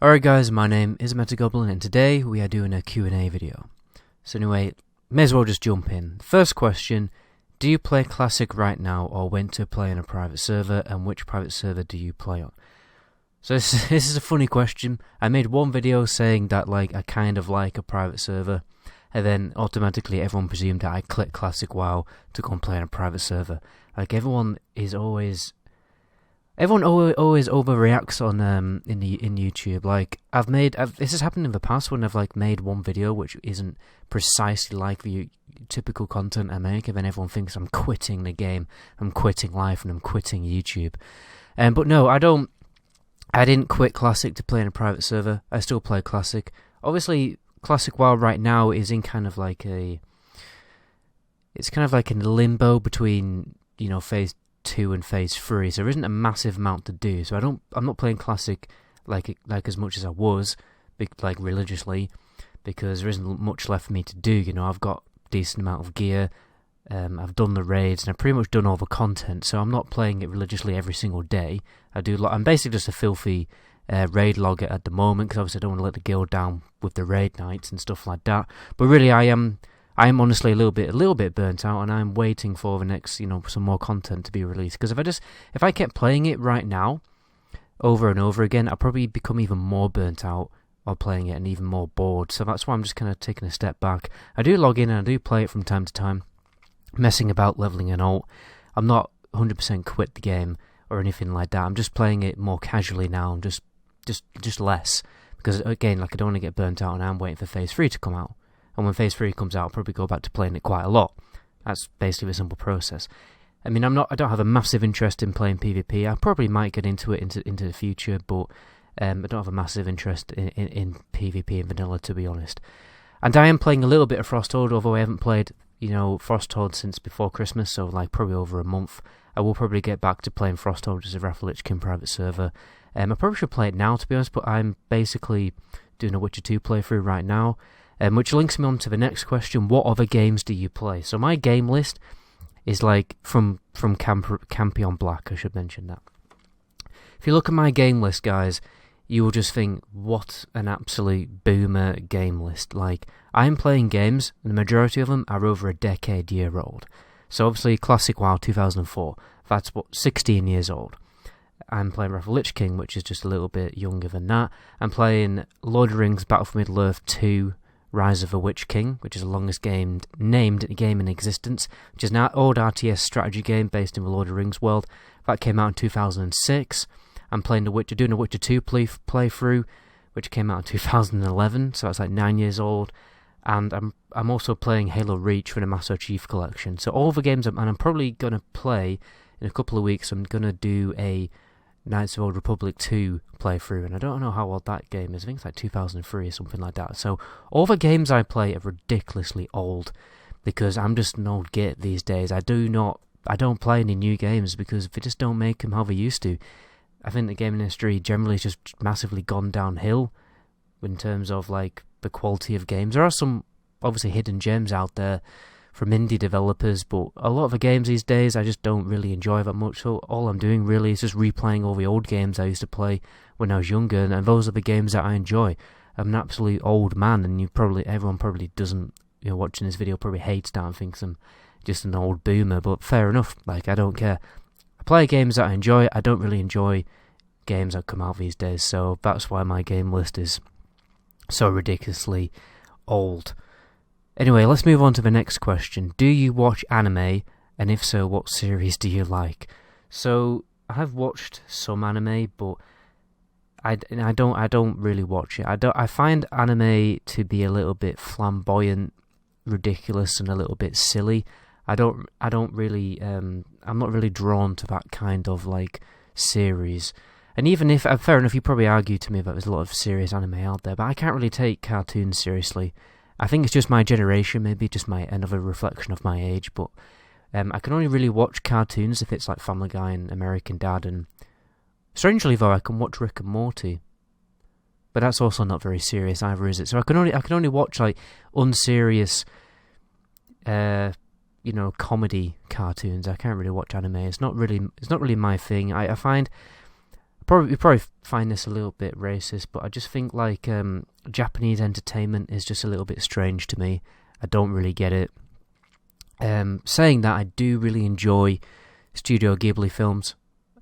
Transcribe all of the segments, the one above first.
Alright guys, my name is Metagoblin and today we are doing a Q&A video. So anyway, may as well just jump in. First question, do you play Classic right now or went to play on a private server, and which private server do you play on? So this is a funny question. I made one video saying that I kind of like a private server, and then automatically everyone presumed that I clicked Classic WoW to go and play on a private server. Everyone always overreacts on in YouTube. This has happened in the past when I've made one video which isn't precisely like the typical content I make, and then everyone thinks I'm quitting the game, I'm quitting life, and I'm quitting YouTube. But no, I didn't quit Classic to play in a private server. I still play Classic. Obviously, Classic WoW right now is in it's kind of like in limbo between phase 2 and phase 3, so there isn't a massive amount to do. So I'm not playing Classic like as much as I was religiously, because there isn't much left for me to do. I've got a decent amount of gear. I've done the raids and I've pretty much done all the content, so I'm not playing it religiously every single day. I'm basically just a filthy raid logger at the moment, because obviously I don't want to let the guild down with the raid nights and stuff like that. But really, I am honestly a little bit burnt out, and I'm waiting for the next, some more content to be released. Because if I kept playing it right now, over and over again, I'd probably become even more burnt out while playing it and even more bored. So that's why I'm just kind of taking a step back. I do log in and I do play it from time to time, messing about, leveling an ult. I'm not 100% quit the game or anything like that. I'm just playing it more casually now, and just less. Because again, I don't want to get burnt out, and I'm waiting for phase 3 to come out. And when phase 3 comes out, I'll probably go back to playing it quite a lot. That's basically the simple process. I mean, I don't have a massive interest in playing PvP. I probably might get into it into the future, but I don't have a massive interest in PvP and vanilla, to be honest. And I am playing a little bit of Frosthold, although I haven't played Frosthold since before Christmas, so probably over a month. I will probably get back to playing Frosthold as a Wrath of Lich King private server. I probably should play it now, to be honest, but I'm basically doing a Witcher 2 playthrough right now. Which links me on to the next question: what other games do you play? So my game list is from Campion Black, I should mention that. If you look at my game list, guys, you will just think, what an absolute boomer game list. I'm playing games, and the majority of them are over a decade old. So obviously Classic WoW 2004, that's 16 years old. I'm playing Wrath of Lich King, which is just a little bit younger than that. I'm playing Lord of the Rings Battle for Middle-earth 2, Rise of the Witch King, which is the longest named game in existence, which is an old RTS strategy game based in the Lord of the Rings world. That came out in 2006. I'm doing a Witcher 2 playthrough, which came out in 2011, so that's 9 years old. And I'm also playing Halo Reach for the Master Chief Collection. So all the games, and I'm probably going to play in a couple of weeks. I'm going to do a Knights of Old Republic 2 playthrough, and I don't know how old that game is. I think it's 2003 or something like that. So all the games I play are ridiculously old, because I'm just an old git these days. I don't play any new games because they just don't make them how they used to. I think the gaming industry generally has just massively gone downhill in terms of the quality of games. There are some obviously hidden gems out there from indie developers, but a lot of the games these days I just don't really enjoy that much. So all I'm doing really is just replaying all the old games I used to play when I was younger, and those are the games that I enjoy. I'm an absolute old man, and everyone probably doesn't, watching this video probably hates that and thinks I'm just an old boomer, but fair enough, I don't care. I play games that I enjoy. I don't really enjoy games that come out these days, so that's why my game list is so ridiculously old. Anyway, let's move on to the next question. Do you watch anime? And if so, what series do you like? So, I have watched some anime, but I don't really watch it. I find anime to be a little bit flamboyant, ridiculous, and a little bit silly. I'm not really drawn to that kind of series. And even if, fair enough, you probably argue to me that there's a lot of serious anime out there, but I can't really take cartoons seriously. I think it's just my generation, maybe just another reflection of my age, but I can only really watch cartoons if it's Family Guy and American Dad, and strangely though, I can watch Rick and Morty, but that's also not very serious either, is it? So I can only watch unserious, comedy cartoons. I can't really watch anime. It's not really my thing. I find you probably find this a little bit racist, but I just think like Japanese entertainment is just a little bit strange to me. I don't really get it. Saying that, I do really enjoy Studio Ghibli films,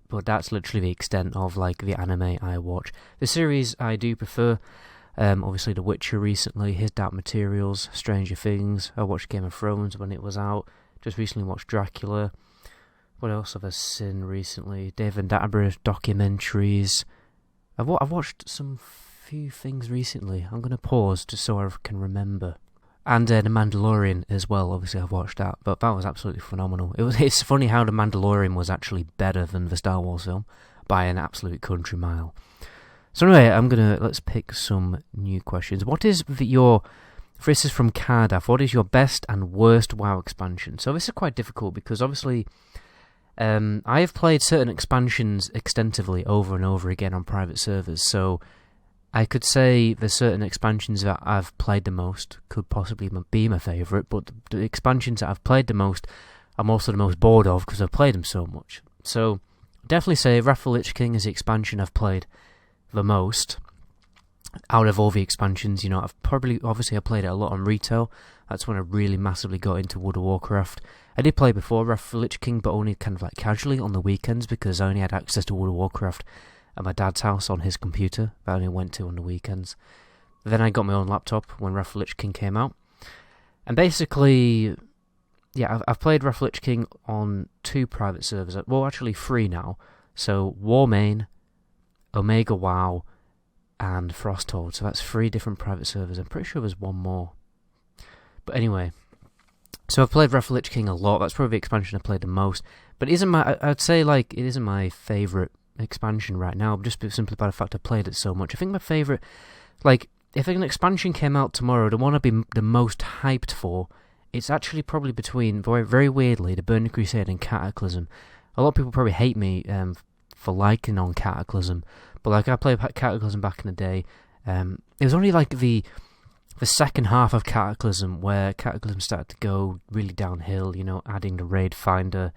but that's literally the extent of like the anime I watch. The series I do prefer, obviously The Witcher recently, His Dark Materials, Stranger Things. I watched Game of Thrones when it was out. Just recently watched Dracula. What else have I seen recently? David Attenborough documentaries. I've watched some few things recently. I'm going to pause just so I can remember. And The Mandalorian as well, obviously I've watched that, but that was absolutely phenomenal. It's funny how The Mandalorian was actually better than the Star Wars film by an absolute country mile. So anyway, let's pick some new questions. What is this is from Cardaff, what is your best and worst WoW expansion? So this is quite difficult because obviously I have played certain expansions extensively over and over again on private servers, so I could say the certain expansions that I've played the most could possibly be my favourite, but the expansions that I've played the most, I'm also the most bored of because I've played them so much. So, definitely say Wrath of the Lich King is the expansion I've played the most out of all the expansions. You know, I played it a lot on retail. That's when I really massively got into World of Warcraft. I did play before Wrath of the Lich King, but only kind of like casually on the weekends because I only had access to World of Warcraft at my dad's house on his computer that I only went to on the weekends. Then I got my own laptop when Wrath of the Lich King came out. And basically, yeah, I've played Wrath of the Lich King on 2 private servers. Well, actually 3 now. So, Warmain, Omega WoW, and Frosthold. So that's 3 different private servers. I'm pretty sure there's one more. But anyway, so I've played Wrath of the Lich King a lot. That's probably the expansion I've played the most. But I'd say like it isn't my favourite expansion right now, just simply by the fact I played it so much. I think my favourite, like, if an expansion came out tomorrow, the one I'd be the most hyped for, it's actually probably between, very, very weirdly, the Burning Crusade and Cataclysm. A lot of people probably hate me for liking on Cataclysm, but like I played Cataclysm back in the day. It was only like the second half of Cataclysm where Cataclysm started to go really downhill, you know, adding the Raid Finder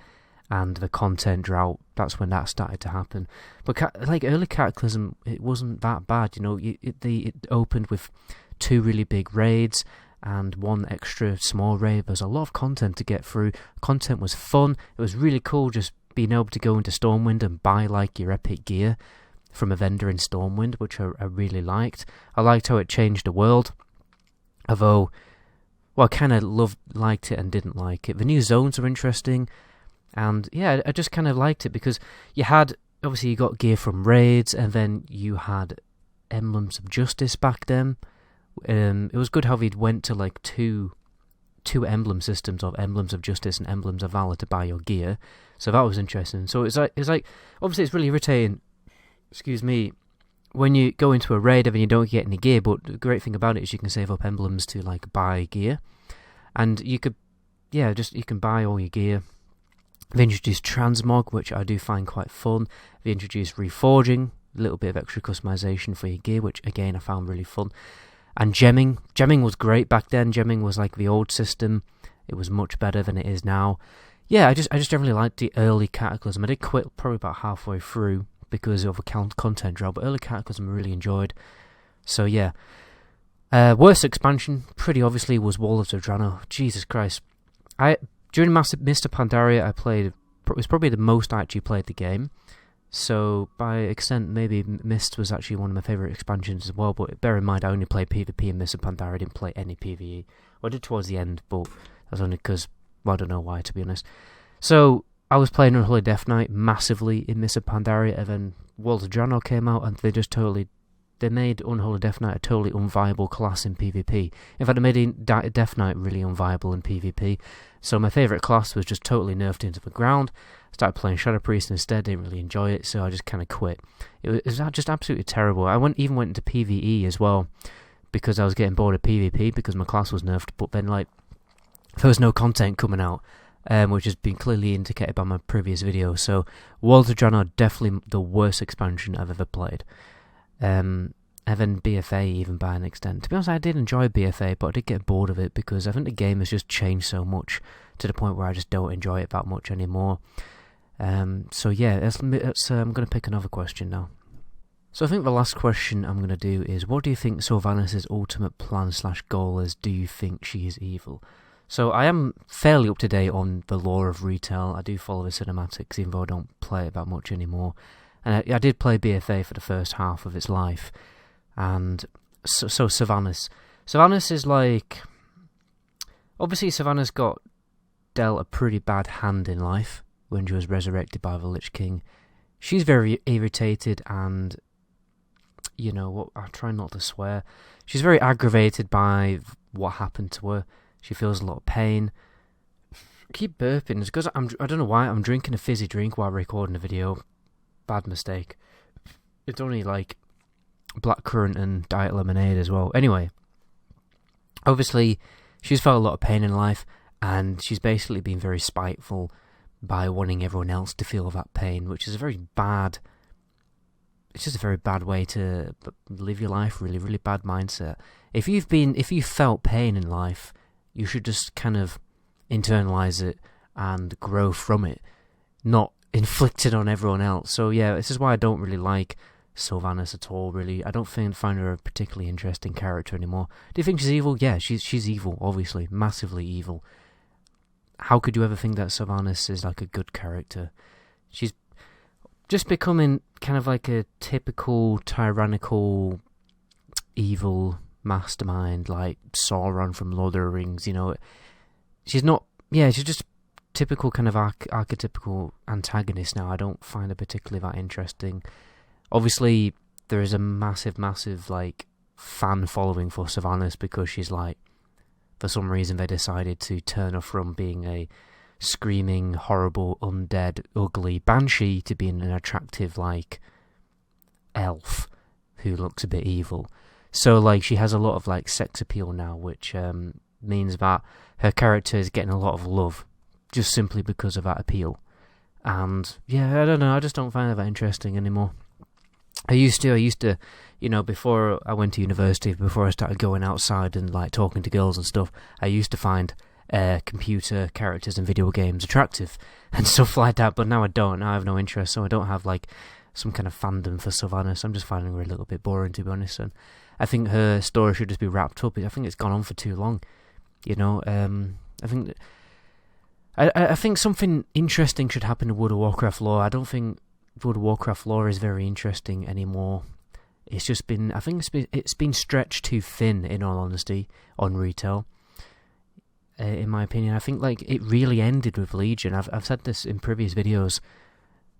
and the content drought. That's when that started to happen. But like early Cataclysm, it wasn't that bad, you know. It opened with 2 really big raids and 1 extra small raid. There's a lot of content to get through. Content was fun. It was really cool just being able to go into Stormwind and buy like your epic gear from a vendor in Stormwind, which I really liked. I liked how it changed the world. Although, well, I kind of liked it and didn't like it. The new zones are interesting. And yeah, I just kind of liked it because you got gear from raids, and then you had Emblems of Justice back then. It was good how they went to like two emblem systems of Emblems of Justice and Emblems of Valor to buy your gear. So that was interesting. So it's like obviously it's really irritating, excuse me, when you go into a raid and you don't get any gear, but the great thing about it is you can save up emblems to like buy gear. And you can buy all your gear. They introduced Transmog, which I do find quite fun. They introduced Reforging, a little bit of extra customization for your gear, which again I found really fun. And Gemming. Gemming was great back then. Gemming was like the old system. It was much better than it is now. Yeah, I just generally liked the early Cataclysm. I did quit probably about halfway through because of a content drop, but early Cataclysm I really enjoyed. So yeah. Worst expansion, pretty obviously, was Wall of Drano. Jesus Christ. During Mr. Pandaria, it was probably the most I actually played the game. So, by extent, maybe Mist was actually one of my favourite expansions as well, but bear in mind, I only played PvP in Mr. Pandaria, I didn't play any PvE. Well, I did towards the end, but that's only because, well, I don't know why, to be honest. So, I was playing Unholy Death Knight massively in Mr. Pandaria, and then World of Drano came out, and they made Unholy Death Knight a totally unviable class in PvP. In fact, they made Death Knight really unviable in PvP. So my favourite class was just totally nerfed into the ground. Started playing Shadow Priest instead, didn't really enjoy it, so I just kind of quit. It was just absolutely terrible. I even went into PvE as well, because I was getting bored of PvP, because my class was nerfed, but then like there was no content coming out, which has been clearly indicated by my previous video. So World of Drano definitely the worst expansion I've ever played. And then BFA even by an extent. To be honest, I did enjoy BFA, but I did get bored of it because I think the game has just changed so much to the point where I just don't enjoy it that much anymore. So yeah, I'm going to pick another question now. So I think the last question I'm going to do is, what do you think Sylvanas' ultimate plan / goal is? Do you think she is evil? So I am fairly up to date on the lore of retail. I do follow the cinematics, even though I don't play it that much anymore. And I did play BFA for the first half of its life. And so Sylvanas. Sylvanas is like... Obviously, Sylvanas got dealt a pretty bad hand in life when she was resurrected by the Lich King. She's very irritated and... You know, what? I try not to swear. She's very aggravated by what happened to her. She feels a lot of pain. I keep burping. It's because I don't know why. I'm drinking a fizzy drink while recording a video. Bad mistake. It's only like blackcurrant and diet lemonade as well. Anyway, obviously, she's felt a lot of pain in life, and she's basically been very spiteful by wanting everyone else to feel that pain, which is a very bad... It's just a very bad way to live your life, really, really bad mindset. If you've felt pain in life, you should just kind of internalize it and grow from it, not inflict it on everyone else. So yeah, this is why I don't really like Sylvanas at all, really. I don't find her a particularly interesting character anymore. Do you think she's evil? Yeah, she's evil, obviously, massively evil. How could you ever think that Sylvanas is like a good character? She's just becoming kind of like a typical tyrannical evil mastermind, like Sauron from Lord of the Rings, you know. She's not... Yeah, she's just typical kind of archetypical antagonist now. I don't find her particularly that interesting. Obviously, there is a massive, like, fan following for Sylvanas because she's like... For some reason, they decided to turn her from being a screaming, horrible, undead, ugly banshee to being an attractive, like, elf who looks a bit evil. So, like, she has a lot of, like, sex appeal now, which means that her character is getting a lot of love just simply because of that appeal. And, yeah, I don't know, I just don't find her that interesting anymore. I used to, you know, before I went to university, before I started going outside and, like, talking to girls and stuff, I used to find computer characters in video games attractive and stuff like that, but now I don't. Now I have no interest, so I don't have, like, some kind of fandom for Sylvanas. I'm just finding her a little bit boring, to be honest, and I think her story should just be wrapped up. I think it's gone on for too long, you know. I think something interesting should happen in World of Warcraft lore. I don't think World of Warcraft lore is very interesting anymore. It's just been... I think it's been stretched too thin, in all honesty, on retail. In my opinion, I think like it really ended with Legion. I've said this in previous videos.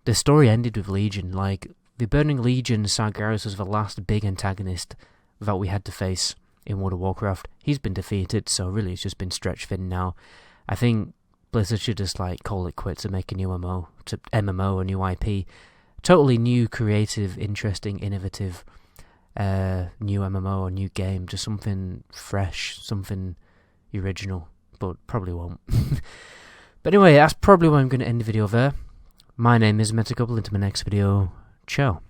The story ended with Legion. Like the Burning Legion, Sargeras was the last big antagonist that we had to face in World of Warcraft. He's been defeated, so really it's just been stretched thin now. I think Blizzard should just like call it quits and make a new MMO, a new IP, totally new, creative, interesting, innovative, new MMO, a new game, just something fresh, something original. But probably won't. But anyway, that's probably where I'm going to end the video there. My name is Metagobble. Into my next video. Ciao.